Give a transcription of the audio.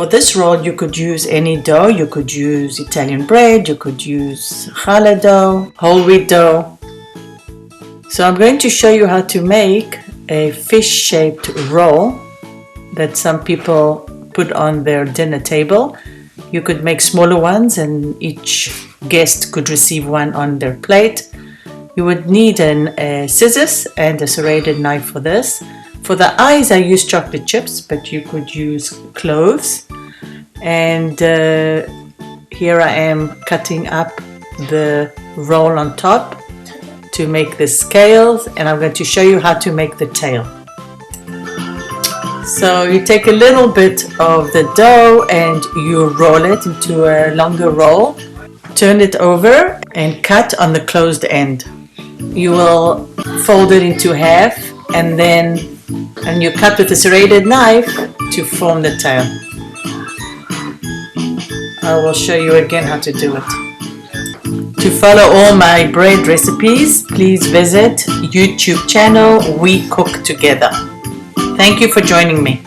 For this roll, you could use any dough. You could use Italian bread, you could use challah dough, whole wheat dough. So I'm going to show you how to make a fish-shaped roll that some people put on their dinner table. You could make smaller ones and each guest could receive one on their plate. You would need scissors and a serrated knife for this. For the eyes, I use chocolate chips, but you could use cloves. And here I am cutting up the roll on top to make the scales, and I'm going to show you how to make the tail. So you take a little bit of the dough and you roll it into a longer roll. Turn it over and cut on the closed end. You will fold it into half and you cut with a serrated knife to form the tail. I will show you again how to do it. To follow all my bread recipes, please visit YouTube channel We Cook Together. Thank you for joining me.